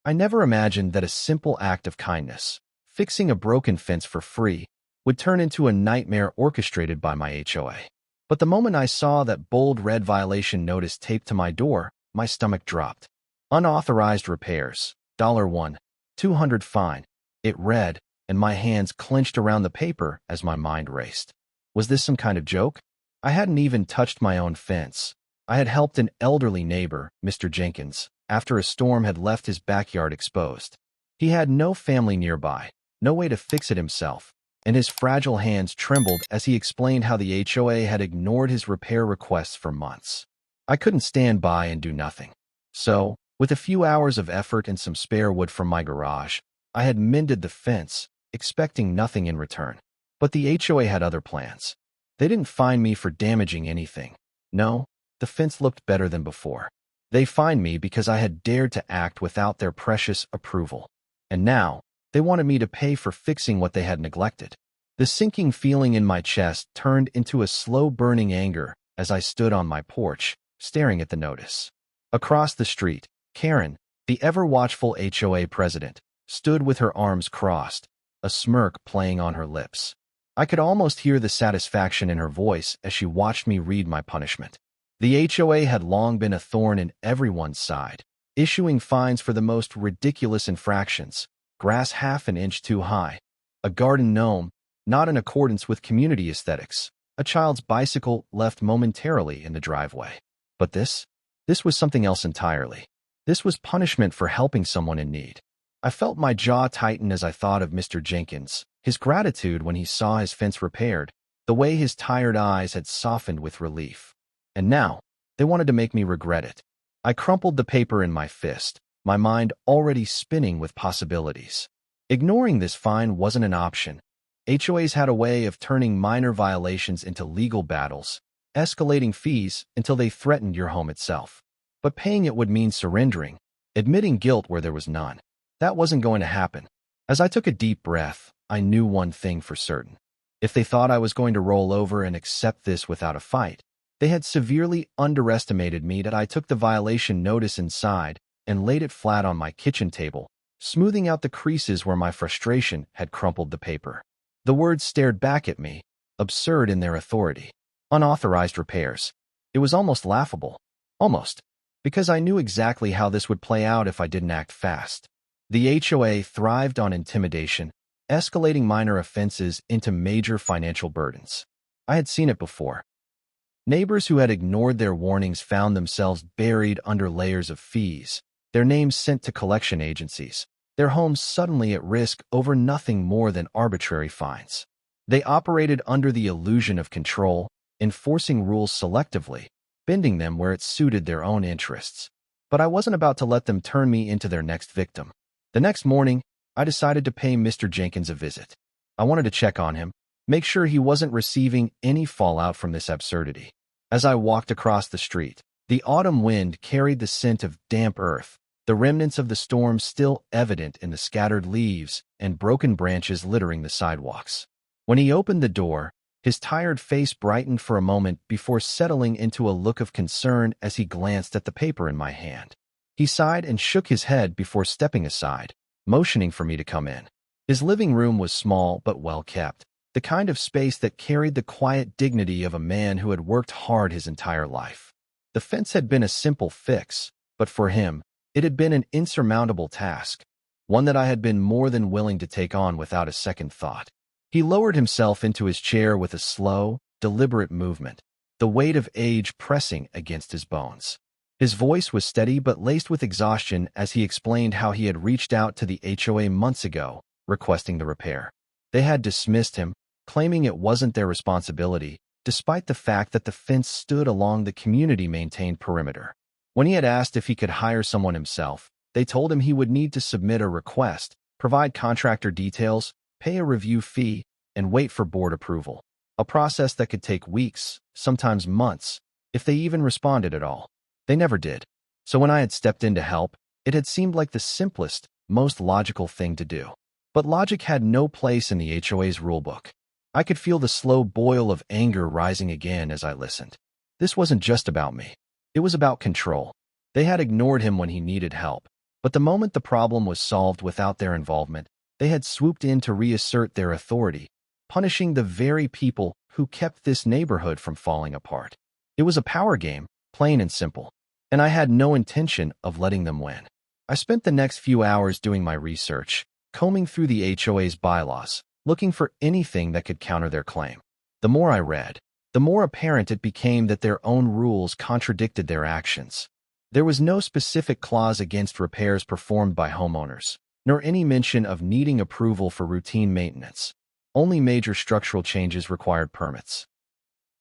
I never imagined that a simple act of kindness, fixing a broken fence for free, would turn into a nightmare orchestrated by my HOA. But the moment I saw that bold red violation notice taped to my door, my stomach dropped. Unauthorized repairs, $1, 200 fine. It read, and my hands clenched around the paper as my mind raced. Was this some kind of joke? I hadn't even touched my own fence. I had helped an elderly neighbor, Mr. Jenkins, after a storm had left his backyard exposed. He had no family nearby, no way to fix it himself, and his fragile hands trembled as he explained how the HOA had ignored his repair requests for months. I couldn't stand by and do nothing. So, with a few hours of effort and some spare wood from my garage, I had mended the fence, expecting nothing in return. But the HOA had other plans. They didn't fine me for damaging anything. No, the fence looked better than before. They fined me because I had dared to act without their precious approval. And now, they wanted me to pay for fixing what they had neglected. The sinking feeling in my chest turned into a slow-burning anger as I stood on my porch, staring at the notice. Across the street, Karen, the ever-watchful HOA president, stood with her arms crossed, a smirk playing on her lips. I could almost hear the satisfaction in her voice as she watched me read my punishment. The HOA had long been a thorn in everyone's side, issuing fines for the most ridiculous infractions: grass half an inch too high, a garden gnome not in accordance with community aesthetics, a child's bicycle left momentarily in the driveway. But this was something else entirely. This was punishment for helping someone in need. I felt my jaw tighten as I thought of Mr. Jenkins, his gratitude when he saw his fence repaired, the way his tired eyes had softened with relief. And now, they wanted to make me regret it. I crumpled the paper in my fist, my mind already spinning with possibilities. Ignoring this fine wasn't an option. HOAs had a way of turning minor violations into legal battles, escalating fees until they threatened your home itself. But paying it would mean surrendering, admitting guilt where there was none. That wasn't going to happen. As I took a deep breath, I knew one thing for certain. If they thought I was going to roll over and accept this without a fight, they had severely underestimated me. That I took the violation notice inside and laid it flat on my kitchen table, smoothing out the creases where my frustration had crumpled the paper. The words stared back at me, absurd in their authority. Unauthorized repairs. It was almost laughable. Almost. Because I knew exactly how this would play out if I didn't act fast. The HOA thrived on intimidation, escalating minor offenses into major financial burdens. I had seen it before. Neighbors who had ignored their warnings found themselves buried under layers of fees, their names sent to collection agencies, their homes suddenly at risk over nothing more than arbitrary fines. They operated under the illusion of control, enforcing rules selectively, bending them where it suited their own interests. But I wasn't about to let them turn me into their next victim. The next morning, I decided to pay Mr. Jenkins a visit. I wanted to check on him, make sure he wasn't receiving any fallout from this absurdity. As I walked across the street, the autumn wind carried the scent of damp earth, the remnants of the storm still evident in the scattered leaves and broken branches littering the sidewalks. When he opened the door, his tired face brightened for a moment before settling into a look of concern as he glanced at the paper in my hand. He sighed and shook his head before stepping aside, motioning for me to come in. His living room was small but well kept, the kind of space that carried the quiet dignity of a man who had worked hard his entire life. The fence had been a simple fix, but for him, it had been an insurmountable task, one that I had been more than willing to take on without a second thought. He lowered himself into his chair with a slow, deliberate movement, the weight of age pressing against his bones. His voice was steady but laced with exhaustion as he explained how he had reached out to the HOA months ago, requesting the repair. They had dismissed him, claiming it wasn't their responsibility, despite the fact that the fence stood along the community-maintained perimeter. When he had asked if he could hire someone himself, they told him he would need to submit a request, provide contractor details, pay a review fee, and wait for board approval, a process that could take weeks, sometimes months, if they even responded at all. They never did. So when I had stepped in to help, it had seemed like the simplest, most logical thing to do. But logic had no place in the HOA's rulebook. I could feel the slow boil of anger rising again as I listened. This wasn't just about me. It was about control. They had ignored him when he needed help, But the moment the problem was solved without their involvement, they had swooped in to reassert their authority, punishing the very people who kept this neighborhood from falling apart. It was a power game, plain and simple, and I had no intention of letting them win. I spent the next few hours doing my research, combing through the HOA's bylaws, looking for anything that could counter their claim. The more I read, the more apparent it became that their own rules contradicted their actions. There was no specific clause against repairs performed by homeowners, nor any mention of needing approval for routine maintenance. Only major structural changes required permits.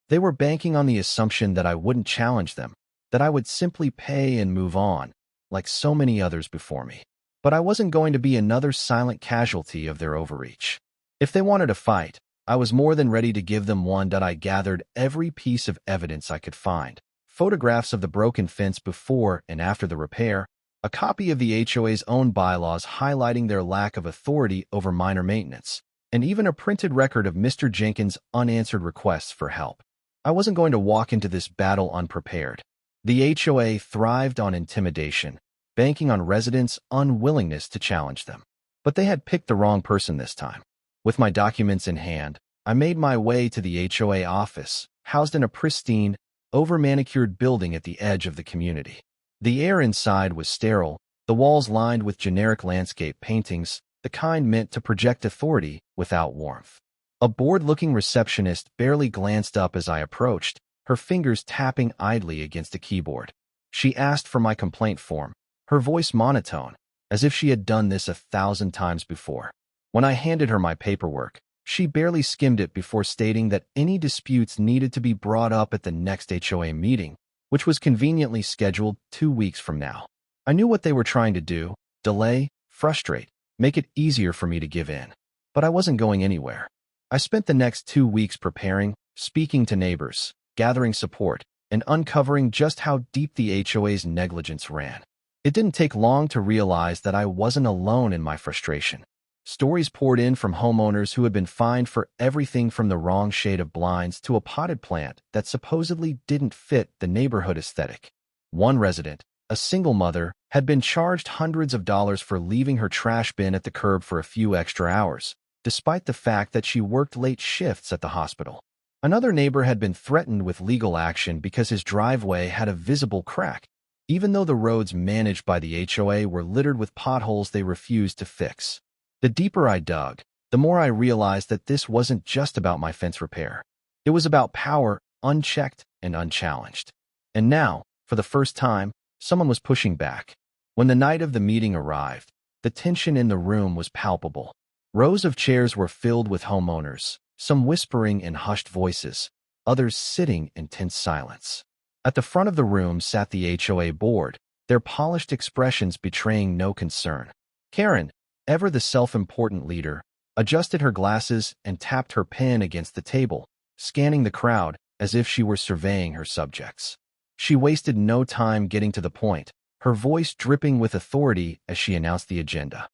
They were banking on the assumption that I wouldn't challenge them, that I would simply pay and move on, like so many others before me. But I wasn't going to be another silent casualty of their overreach. If they wanted a fight, I was more than ready to give them one. I gathered every piece of evidence I could find: photographs of the broken fence before and after the repair, a copy of the HOA's own bylaws highlighting their lack of authority over minor maintenance, and even a printed record of Mr. Jenkins' unanswered requests for help. I wasn't going to walk into this battle unprepared. The HOA thrived on intimidation, banking on residents' unwillingness to challenge them. But they had picked the wrong person this time. With my documents in hand, I made my way to the HOA office, housed in a pristine, over-manicured building at the edge of the community. The air inside was sterile, the walls lined with generic landscape paintings, the kind meant to project authority without warmth. A bored-looking receptionist barely glanced up as I approached, her fingers tapping idly against a keyboard. She asked for my complaint form, her voice monotone, as if she had done this 1,000 times before. When I handed her my paperwork, she barely skimmed it before stating that any disputes needed to be brought up at the next HOA meeting, which was conveniently scheduled 2 weeks from now. I knew what they were trying to do: delay, frustrate, make it easier for me to give in. But I wasn't going anywhere. I spent the next 2 weeks preparing, speaking to neighbors, gathering support, and uncovering just how deep the HOA's negligence ran. It didn't take long to realize that I wasn't alone in my frustration. Stories poured in from homeowners who had been fined for everything from the wrong shade of blinds to a potted plant that supposedly didn't fit the neighborhood aesthetic. One resident, a single mother, had been charged hundreds of dollars for leaving her trash bin at the curb for a few extra hours, despite the fact that she worked late shifts at the hospital. Another neighbor had been threatened with legal action because his driveway had a visible crack, even though the roads managed by the HOA were littered with potholes they refused to fix. The deeper I dug, the more I realized that this wasn't just about my fence repair. It was about power, unchecked and unchallenged. And now, for the first time, someone was pushing back. When the night of the meeting arrived, the tension in the room was palpable. Rows of chairs were filled with homeowners, some whispering in hushed voices, others sitting in tense silence. At the front of the room sat the HOA board, their polished expressions betraying no concern. Karen, ever the self-important leader, adjusted her glasses and tapped her pen against the table, scanning the crowd as if she were surveying her subjects. She wasted no time getting to the point, her voice dripping with authority as she announced the agenda.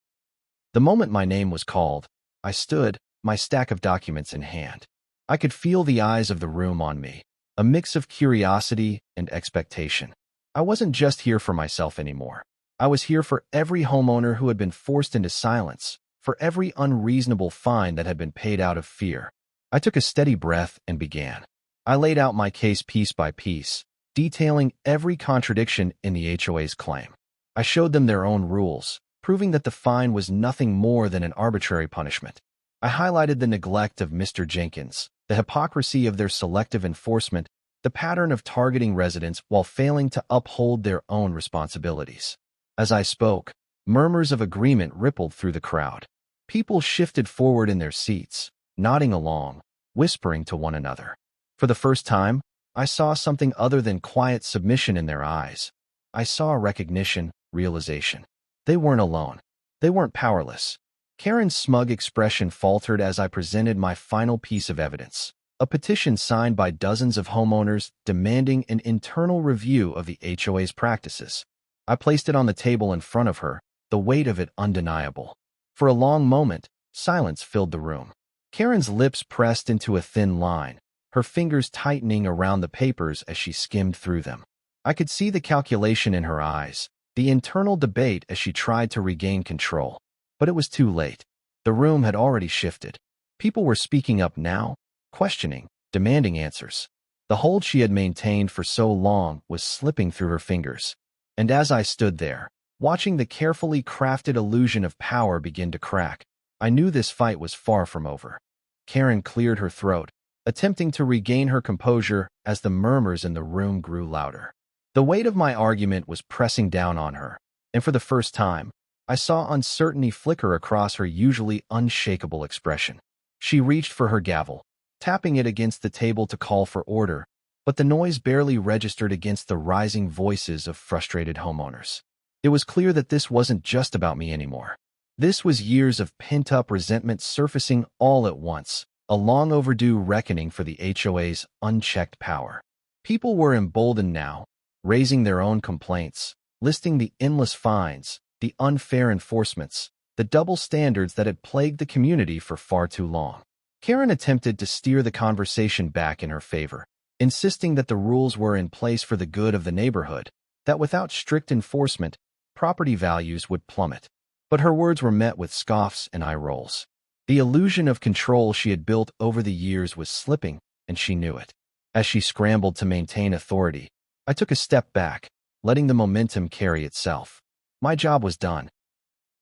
The moment my name was called, I stood, my stack of documents in hand. I could feel the eyes of the room on me, a mix of curiosity and expectation. I wasn't just here for myself anymore. I was here for every homeowner who had been forced into silence, for every unreasonable fine that had been paid out of fear. I took a steady breath and began. I laid out my case piece by piece, detailing every contradiction in the HOA's claim. I showed them their own rules, proving that the fine was nothing more than an arbitrary punishment. I highlighted the neglect of Mr. Jenkins, the hypocrisy of their selective enforcement, the pattern of targeting residents while failing to uphold their own responsibilities. As I spoke, murmurs of agreement rippled through the crowd. People shifted forward in their seats, nodding along, whispering to one another. For the first time, I saw something other than quiet submission in their eyes. I saw recognition, realization. They weren't alone. They weren't powerless. Karen's smug expression faltered as I presented my final piece of evidence, a petition signed by dozens of homeowners demanding an internal review of the HOA's practices. I placed it on the table in front of her, the weight of it undeniable. For a long moment, silence filled the room. Karen's lips pressed into a thin line, her fingers tightening around the papers as she skimmed through them. I could see the calculation in her eyes, the internal debate as she tried to regain control. But it was too late. The room had already shifted. People were speaking up now, questioning, demanding answers. The hold she had maintained for so long was slipping through her fingers. And as I stood there, watching the carefully crafted illusion of power begin to crack, I knew this fight was far from over. Karen cleared her throat, attempting to regain her composure as the murmurs in the room grew louder. The weight of my argument was pressing down on her, and for the first time, I saw uncertainty flicker across her usually unshakable expression. She reached for her gavel, tapping it against the table to call for order, but the noise barely registered against the rising voices of frustrated homeowners. It was clear that this wasn't just about me anymore. This was years of pent-up resentment surfacing all at once, a long overdue reckoning for the HOA's unchecked power. People were emboldened now, raising their own complaints, listing the endless fines, the unfair enforcements, the double standards that had plagued the community for far too long. Karen attempted to steer the conversation back in her favor, insisting that the rules were in place for the good of the neighborhood, that without strict enforcement, property values would plummet. But her words were met with scoffs and eye rolls. The illusion of control she had built over the years was slipping, and she knew it. As she scrambled to maintain authority, I took a step back, letting the momentum carry itself. My job was done.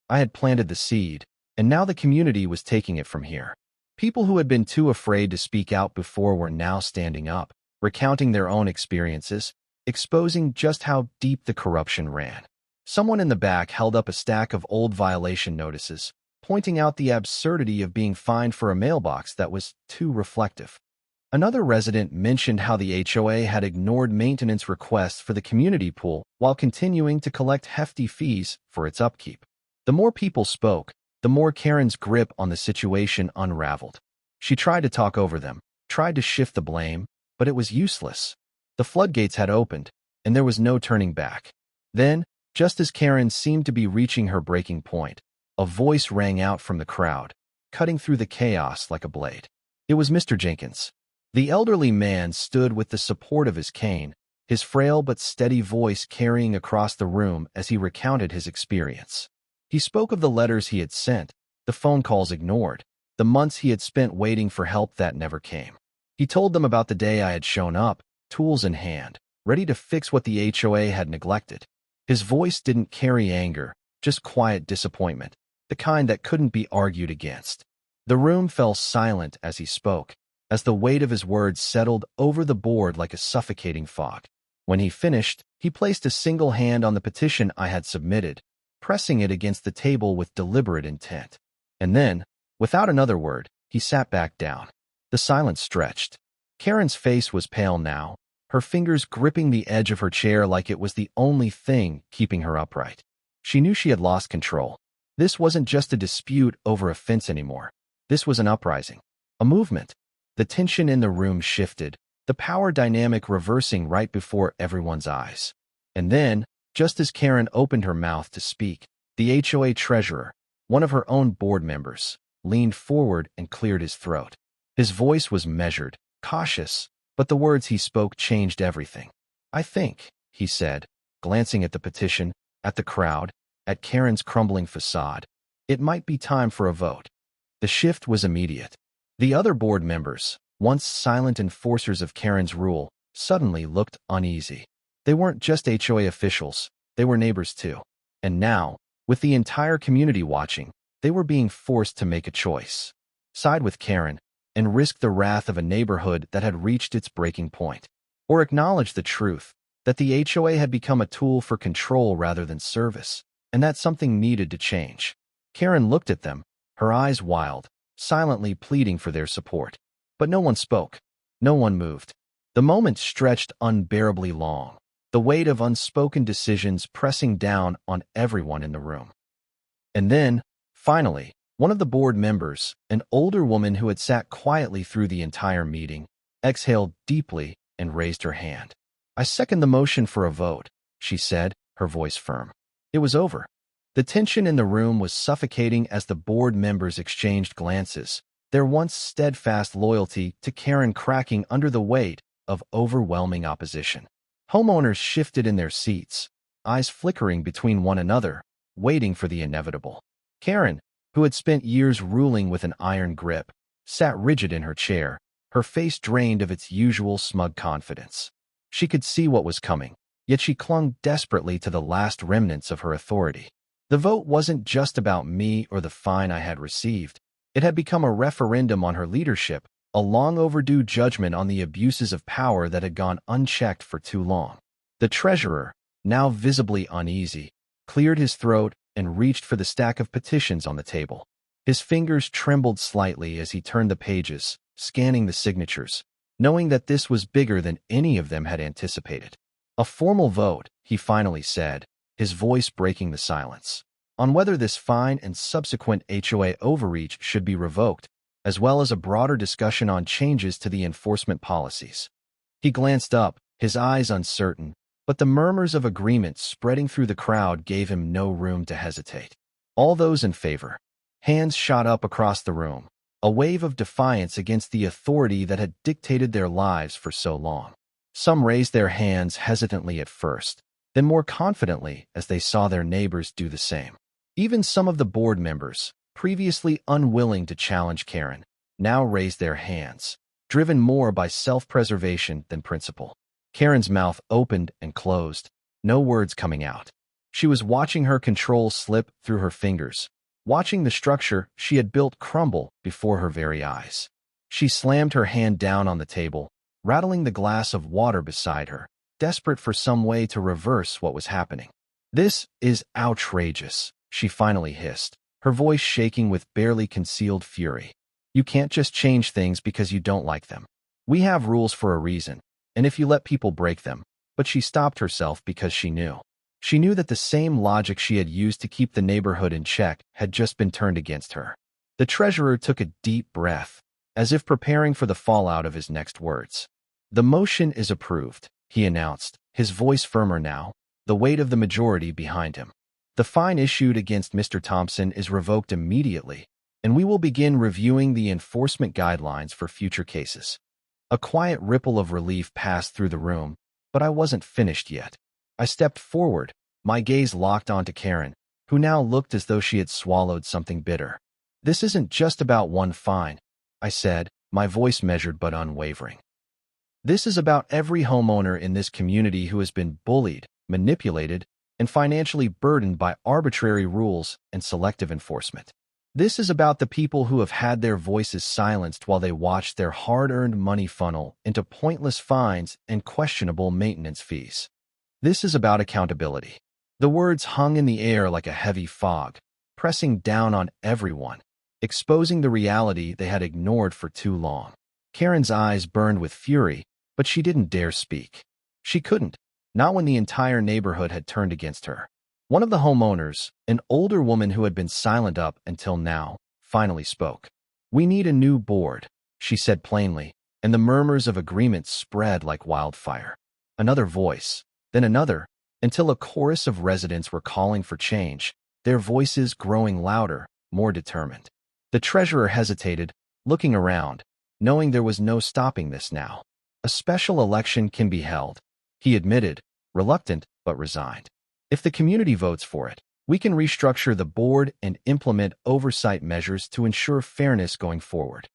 I had planted the seed, and now the community was taking it from here. People who had been too afraid to speak out before were now standing up, recounting their own experiences, exposing just how deep the corruption ran. Someone in the back held up a stack of old violation notices, pointing out the absurdity of being fined for a mailbox that was too reflective. Another resident mentioned how the HOA had ignored maintenance requests for the community pool while continuing to collect hefty fees for its upkeep. The more people spoke, the more Karen's grip on the situation unraveled. She tried to talk over them, tried to shift the blame, but it was useless. The floodgates had opened, and there was no turning back. Then, just as Karen seemed to be reaching her breaking point, a voice rang out from the crowd, cutting through the chaos like a blade. It was Mr. Jenkins. The elderly man stood with the support of his cane, his frail but steady voice carrying across the room as he recounted his experience. He spoke of the letters he had sent, the phone calls ignored, the months he had spent waiting for help that never came. He told them about the day I had shown up, tools in hand, ready to fix what the HOA had neglected. His voice didn't carry anger, just quiet disappointment, the kind that couldn't be argued against. The room fell silent as he spoke, as the weight of his words settled over the board like a suffocating fog. When he finished, he placed a single hand on the petition I had submitted, pressing it against the table with deliberate intent. And then, without another word, he sat back down. The silence stretched. Karen's face was pale now, her fingers gripping the edge of her chair like it was the only thing keeping her upright. She knew she had lost control. This wasn't just a dispute over a fence anymore. This was an uprising, a movement. The tension in the room shifted, the power dynamic reversing right before everyone's eyes. And then, just as Karen opened her mouth to speak, the HOA treasurer, one of her own board members, leaned forward and cleared his throat. His voice was measured, cautious, but the words he spoke changed everything. "I think," he said, glancing at the petition, at the crowd, at Karen's crumbling facade, "it might be time for a vote." The shift was immediate. The other board members, once silent enforcers of Karen's rule, suddenly looked uneasy. They weren't just HOA officials, they were neighbors too. And now, with the entire community watching, they were being forced to make a choice. Side with Karen, and risk the wrath of a neighborhood that had reached its breaking point. Or acknowledge the truth, that the HOA had become a tool for control rather than service, and that something needed to change. Karen looked at them, her eyes wild, silently pleading for their support. But no one spoke. No one moved. The moment stretched unbearably long, the weight of unspoken decisions pressing down on everyone in the room. And then, finally, one of the board members, an older woman who had sat quietly through the entire meeting, exhaled deeply and raised her hand. "I second the motion for a vote," she said, her voice firm. It was over. The tension in the room was suffocating as the board members exchanged glances, their once steadfast loyalty to Karen cracking under the weight of overwhelming opposition. Homeowners shifted in their seats, eyes flickering between one another, waiting for the inevitable. Karen, who had spent years ruling with an iron grip, sat rigid in her chair, her face drained of its usual smug confidence. She could see what was coming, yet she clung desperately to the last remnants of her authority. The vote wasn't just about me or the fine I had received. It had become a referendum on her leadership, a long-overdue judgment on the abuses of power that had gone unchecked for too long. The treasurer, now visibly uneasy, cleared his throat and reached for the stack of petitions on the table. His fingers trembled slightly as he turned the pages, scanning the signatures, knowing that this was bigger than any of them had anticipated. A formal vote, he finally said, his voice breaking the silence, on whether this fine and subsequent HOA overreach should be revoked, as well as a broader discussion on changes to the enforcement policies. He glanced up, his eyes uncertain, but the murmurs of agreement spreading through the crowd gave him no room to hesitate. All those in favor. Hands shot up across the room, a wave of defiance against the authority that had dictated their lives for so long. Some raised their hands hesitantly at first, then more confidently as they saw their neighbors do the same. Even some of the board members, previously unwilling to challenge Karen, now raised their hands, driven more by self-preservation than principle. Karen's mouth opened and closed, no words coming out. She was watching her control slip through her fingers, watching the structure she had built crumble before her very eyes. She slammed her hand down on the table, rattling the glass of water beside her, desperate for some way to reverse what was happening. "This is outrageous," she finally hissed, her voice shaking with barely concealed fury. "You can't just change things because you don't like them. We have rules for a reason, and if you let people break them." But she stopped herself because she knew. She knew that the same logic she had used to keep the neighborhood in check had just been turned against her. The treasurer took a deep breath, as if preparing for the fallout of his next words. "The motion is approved," he announced, his voice firmer now, the weight of the majority behind him. "The fine issued against Mr. Thompson is revoked immediately, and we will begin reviewing the enforcement guidelines for future cases." A quiet ripple of relief passed through the room, but I wasn't finished yet. I stepped forward, my gaze locked onto Karen, who now looked as though she had swallowed something bitter. "This isn't just about one fine," I said, my voice measured but unwavering. "This is about every homeowner in this community who has been bullied, manipulated, and financially burdened by arbitrary rules and selective enforcement. This is about the people who have had their voices silenced while they watched their hard-earned money funnel into pointless fines and questionable maintenance fees. This is about accountability." The words hung in the air like a heavy fog, pressing down on everyone, exposing the reality they had ignored for too long. Karen's eyes burned with fury, but she didn't dare speak. She couldn't, not when the entire neighborhood had turned against her. One of the homeowners, an older woman who had been silent up until now, finally spoke. "We need a new board," she said plainly, and the murmurs of agreement spread like wildfire. Another voice, then another, until a chorus of residents were calling for change, their voices growing louder, more determined. The treasurer hesitated, looking around, knowing there was no stopping this now. "A special election can be held," he admitted, reluctant but resigned. "If the community votes for it, we can restructure the board and implement oversight measures to ensure fairness going forward."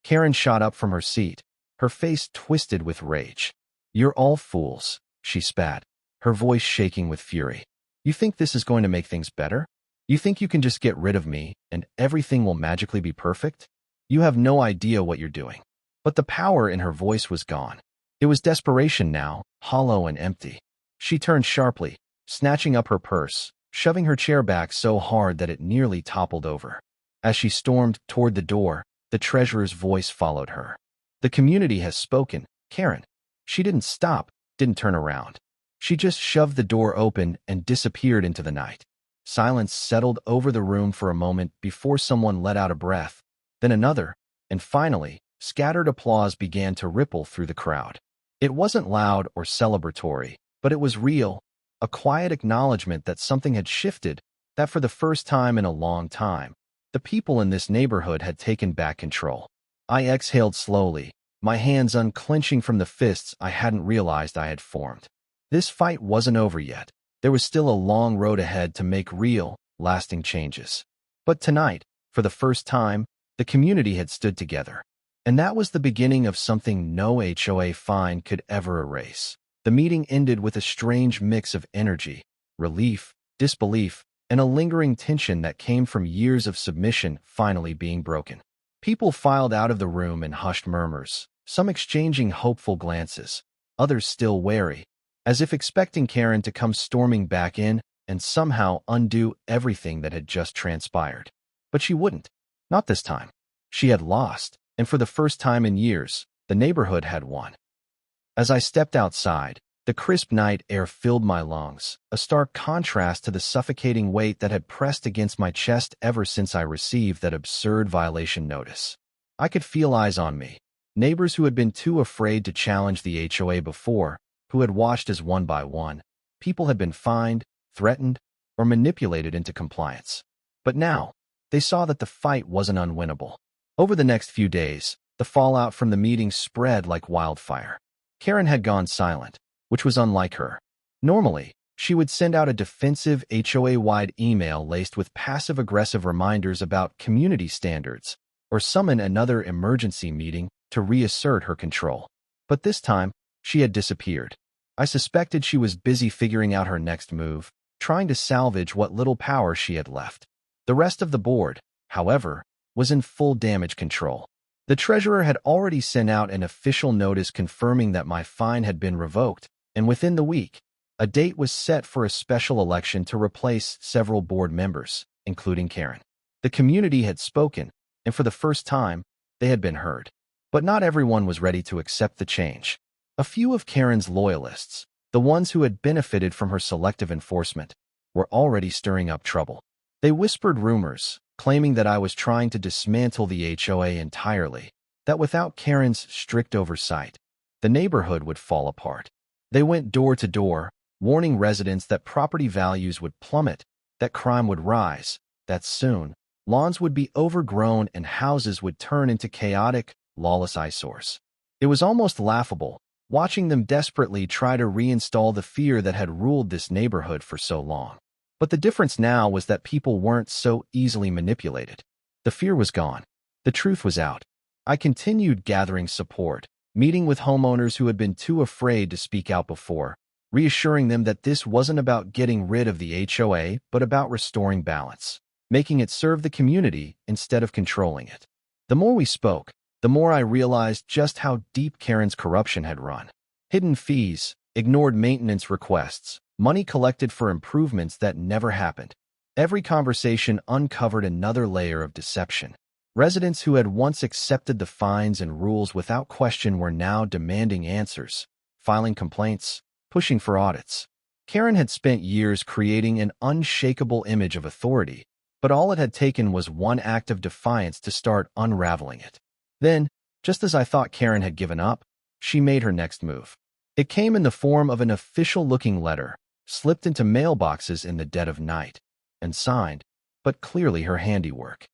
Karen shot up from her seat, her face twisted with rage. "You're all fools," she spat, her voice shaking with fury. "You think this is going to make things better? You think you can just get rid of me and everything will magically be perfect? You have no idea what you're doing." But the power in her voice was gone. It was desperation now, hollow and empty. She turned sharply, snatching up her purse, shoving her chair back so hard that it nearly toppled over. As she stormed toward the door, the treasurer's voice followed her. "The community has spoken, Karen." She didn't stop, didn't turn around. She just shoved the door open and disappeared into the night. Silence settled over the room for a moment before someone let out a breath, then another, and finally, scattered applause began to ripple through the crowd. It wasn't loud or celebratory, but it was real, a quiet acknowledgement that something had shifted, that for the first time in a long time, the people in this neighborhood had taken back control. I exhaled slowly, my hands unclenching from the fists I hadn't realized I had formed. This fight wasn't over yet. There was still a long road ahead to make real, lasting changes. But tonight, for the first time, the community had stood together. And that was the beginning of something no HOA fine could ever erase. The meeting ended with a strange mix of energy, relief, disbelief, and a lingering tension that came from years of submission finally being broken. People filed out of the room in hushed murmurs, some exchanging hopeful glances, others still wary, as if expecting Karen to come storming back in and somehow undo everything that had just transpired. But she wouldn't. Not this time. She had lost, and for the first time in years, the neighborhood had won. As I stepped outside, the crisp night air filled my lungs, a stark contrast to the suffocating weight that had pressed against my chest ever since I received that absurd violation notice. I could feel eyes on me, neighbors who had been too afraid to challenge the HOA before, who had watched as one by one, people had been fined, threatened, or manipulated into compliance. But now, they saw that the fight wasn't unwinnable. Over the next few days, the fallout from the meeting spread like wildfire. Karen had gone silent, which was unlike her. Normally, she would send out a defensive HOA-wide email laced with passive-aggressive reminders about community standards, or summon another emergency meeting to reassert her control. But this time, she had disappeared. I suspected she was busy figuring out her next move, trying to salvage what little power she had left. The rest of the board, however, was in full damage control. The treasurer had already sent out an official notice confirming that my fine had been revoked, and within the week, a date was set for a special election to replace several board members, including Karen. The community had spoken, and for the first time, they had been heard. But not everyone was ready to accept the change. A few of Karen's loyalists, the ones who had benefited from her selective enforcement, were already stirring up trouble. They whispered rumors, claiming that I was trying to dismantle the HOA entirely, that without Karen's strict oversight, the neighborhood would fall apart. They went door to door, warning residents that property values would plummet, that crime would rise, that soon, lawns would be overgrown and houses would turn into chaotic, lawless eyesores. It was almost laughable, watching them desperately try to reinstall the fear that had ruled this neighborhood for so long. But the difference now was that people weren't so easily manipulated. The fear was gone. The truth was out. I continued gathering support, meeting with homeowners who had been too afraid to speak out before, reassuring them that this wasn't about getting rid of the HOA, but about restoring balance, making it serve the community instead of controlling it. The more we spoke, the more I realized just how deep Karen's corruption had run. Hidden fees, ignored maintenance requests, money collected for improvements that never happened. Every conversation uncovered another layer of deception. Residents who had once accepted the fines and rules without question were now demanding answers, filing complaints, pushing for audits. Karen had spent years creating an unshakable image of authority, but all it had taken was one act of defiance to start unraveling it. Then, just as I thought Karen had given up, she made her next move. It came in the form of an official-looking letter, slipped into mailboxes in the dead of night, and signed, but clearly her handiwork.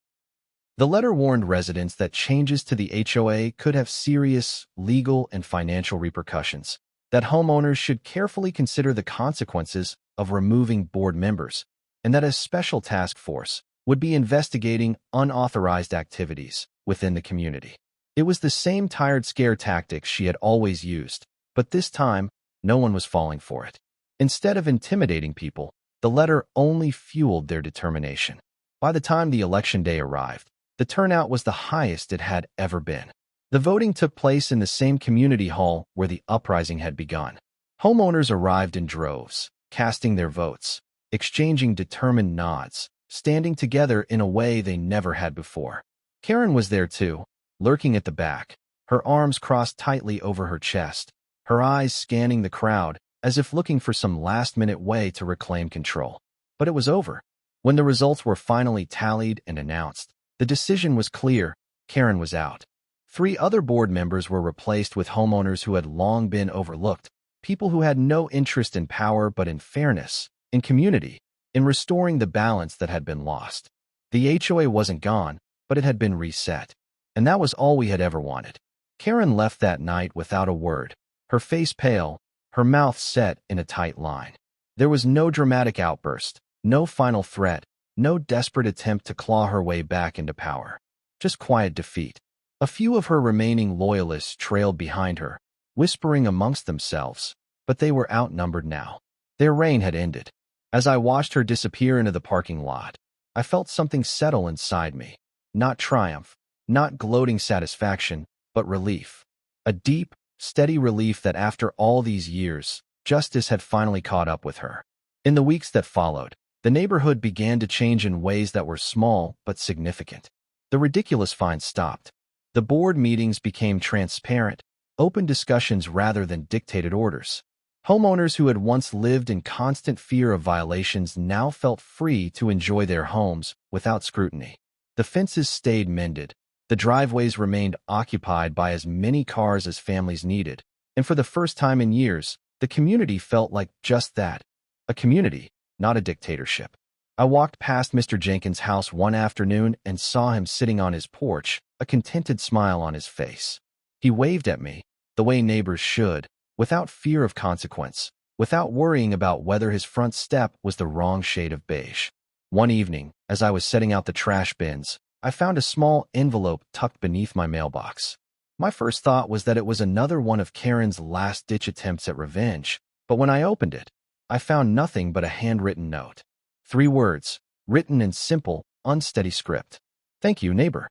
The letter warned residents that changes to the HOA could have serious legal and financial repercussions, that homeowners should carefully consider the consequences of removing board members, and that a special task force would be investigating unauthorized activities within the community. It was the same tired scare tactics she had always used, but this time, no one was falling for it. Instead of intimidating people, the letter only fueled their determination. By the time the election day arrived, the turnout was the highest it had ever been. The voting took place in the same community hall where the uprising had begun. Homeowners arrived in droves, casting their votes, exchanging determined nods, standing together in a way they never had before. Karen was there too, lurking at the back, her arms crossed tightly over her chest, her eyes scanning the crowd, as if looking for some last-minute way to reclaim control. But it was over. When the results were finally tallied and announced, the decision was clear: Karen was out. 3 other board members were replaced with homeowners who had long been overlooked, people who had no interest in power but in fairness, in community, in restoring the balance that had been lost. The HOA wasn't gone, but it had been reset. And that was all we had ever wanted. Karen left that night without a word, her face pale, her mouth set in a tight line. There was no dramatic outburst, no final threat, no desperate attempt to claw her way back into power. Just quiet defeat. A few of her remaining loyalists trailed behind her, whispering amongst themselves, but they were outnumbered now. Their reign had ended. As I watched her disappear into the parking lot, I felt something settle inside me. Not triumph, not gloating satisfaction, but relief. A deep, steady relief that after all these years, justice had finally caught up with her. In the weeks that followed, the neighborhood began to change in ways that were small but significant. The ridiculous fines stopped. The board meetings became transparent, open discussions rather than dictated orders. Homeowners who had once lived in constant fear of violations now felt free to enjoy their homes without scrutiny. The fences stayed mended. The driveways remained occupied by as many cars as families needed. And for the first time in years, the community felt like just that, a community, not a dictatorship. I walked past Mr. Jenkins' house one afternoon and saw him sitting on his porch, a contented smile on his face. He waved at me, the way neighbors should, without fear of consequence, without worrying about whether his front step was the wrong shade of beige. One evening, as I was setting out the trash bins, I found a small envelope tucked beneath my mailbox. My first thought was that it was another one of Karen's last-ditch attempts at revenge, but when I opened it, I found nothing but a handwritten note. 3 words, written in simple, unsteady script. "Thank you, neighbor."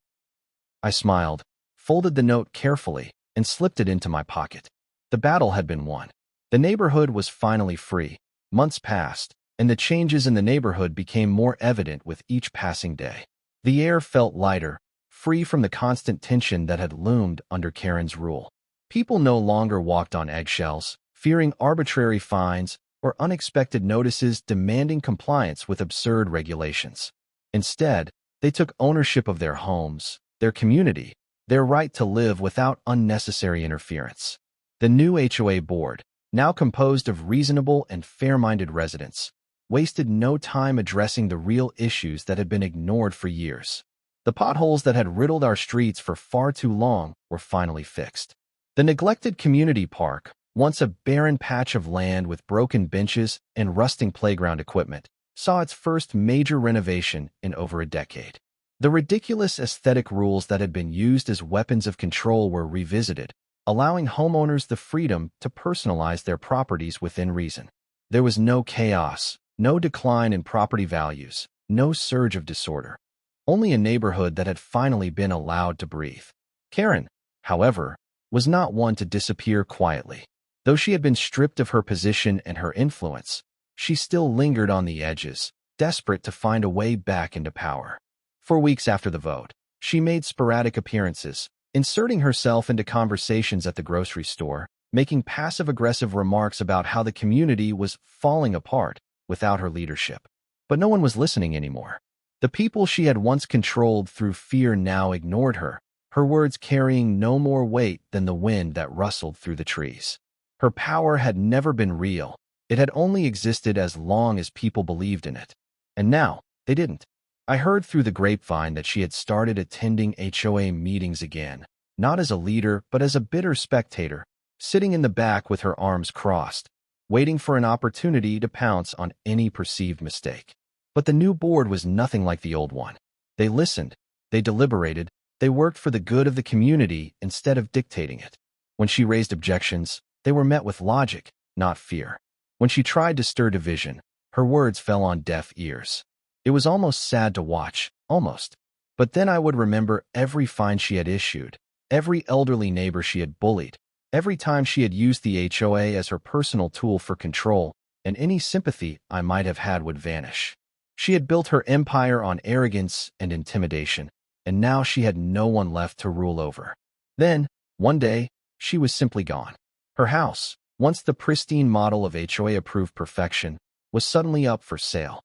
I smiled, folded the note carefully, and slipped it into my pocket. The battle had been won. The neighborhood was finally free. Months passed, and the changes in the neighborhood became more evident with each passing day. The air felt lighter, free from the constant tension that had loomed under Karen's rule. People no longer walked on eggshells, fearing arbitrary fines or unexpected notices demanding compliance with absurd regulations. Instead, they took ownership of their homes, their community, their right to live without unnecessary interference. The new HOA board, now composed of reasonable and fair-minded residents, wasted no time addressing the real issues that had been ignored for years. The potholes that had riddled our streets for far too long were finally fixed. The neglected community park, once a barren patch of land with broken benches and rusting playground equipment, saw its first major renovation in over a decade. The ridiculous aesthetic rules that had been used as weapons of control were revisited, allowing homeowners the freedom to personalize their properties within reason. There was no chaos, no decline in property values, no surge of disorder. Only a neighborhood that had finally been allowed to breathe. Karen, however, was not one to disappear quietly. Though she had been stripped of her position and her influence, she still lingered on the edges, desperate to find a way back into power. For weeks after the vote, she made sporadic appearances, inserting herself into conversations at the grocery store, making passive-aggressive remarks about how the community was falling apart without her leadership. But no one was listening anymore. The people she had once controlled through fear now ignored her, her words carrying no more weight than the wind that rustled through the trees. Her power had never been real. It had only existed as long as people believed in it. And now, they didn't. I heard through the grapevine that she had started attending HOA meetings again, not as a leader but as a bitter spectator, sitting in the back with her arms crossed, waiting for an opportunity to pounce on any perceived mistake. But the new board was nothing like the old one. They listened, they deliberated, they worked for the good of the community instead of dictating it. When she raised objections, they were met with logic, not fear. When she tried to stir division, her words fell on deaf ears. It was almost sad to watch, almost. But then I would remember every fine she had issued, every elderly neighbor she had bullied, every time she had used the HOA as her personal tool for control, and any sympathy I might have had would vanish. She had built her empire on arrogance and intimidation, and now she had no one left to rule over. Then, one day, she was simply gone. Her house, once the pristine model of HOA-approved perfection, was suddenly up for sale.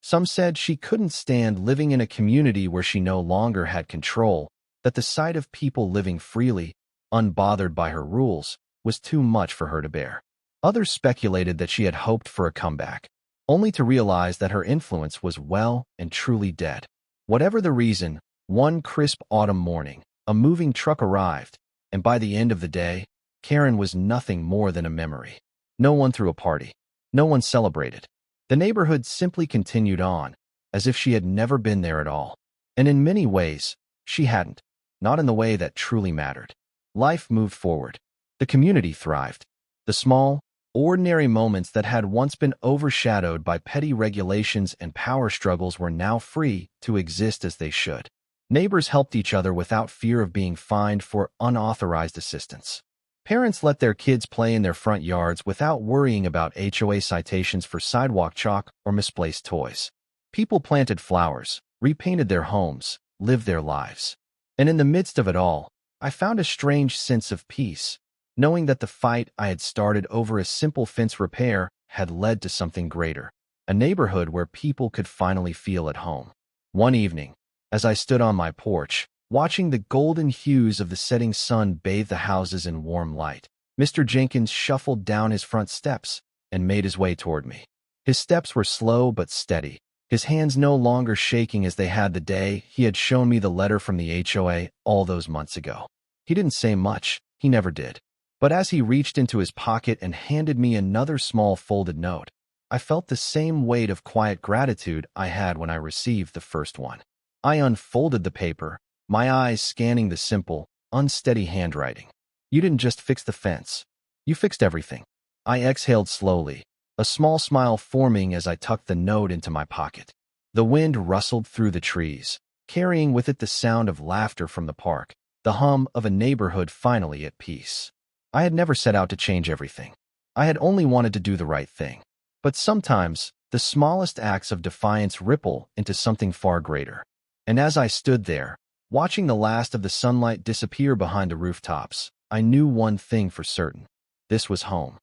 Some said she couldn't stand living in a community where she no longer had control, that the sight of people living freely, unbothered by her rules, was too much for her to bear. Others speculated that she had hoped for a comeback, only to realize that her influence was well and truly dead. Whatever the reason, one crisp autumn morning, a moving truck arrived, and by the end of the day, Karen was nothing more than a memory. No one threw a party. No one celebrated. The neighborhood simply continued on, as if she had never been there at all. And in many ways, she hadn't. Not in the way that truly mattered. Life moved forward. The community thrived. The small, ordinary moments that had once been overshadowed by petty regulations and power struggles were now free to exist as they should. Neighbors helped each other without fear of being fined for unauthorized assistance. Parents let their kids play in their front yards without worrying about HOA citations for sidewalk chalk or misplaced toys. People planted flowers, repainted their homes, lived their lives. And in the midst of it all, I found a strange sense of peace, knowing that the fight I had started over a simple fence repair had led to something greater, a neighborhood where people could finally feel at home. One evening, as I stood on my porch, watching the golden hues of the setting sun bathe the houses in warm light, Mr. Jenkins shuffled down his front steps and made his way toward me. His steps were slow but steady, his hands no longer shaking as they had the day he had shown me the letter from the HOA all those months ago. He didn't say much, he never did. But as he reached into his pocket and handed me another small folded note, I felt the same weight of quiet gratitude I had when I received the first one. I unfolded the paper, my eyes scanning the simple, unsteady handwriting. You didn't just fix the fence. You fixed everything. I exhaled slowly, a small smile forming as I tucked the note into my pocket. The wind rustled through the trees, carrying with it the sound of laughter from the park, the hum of a neighborhood finally at peace. I had never set out to change everything. I had only wanted to do the right thing. But sometimes, the smallest acts of defiance ripple into something far greater. And as I stood there, watching the last of the sunlight disappear behind the rooftops, I knew one thing for certain. This was home.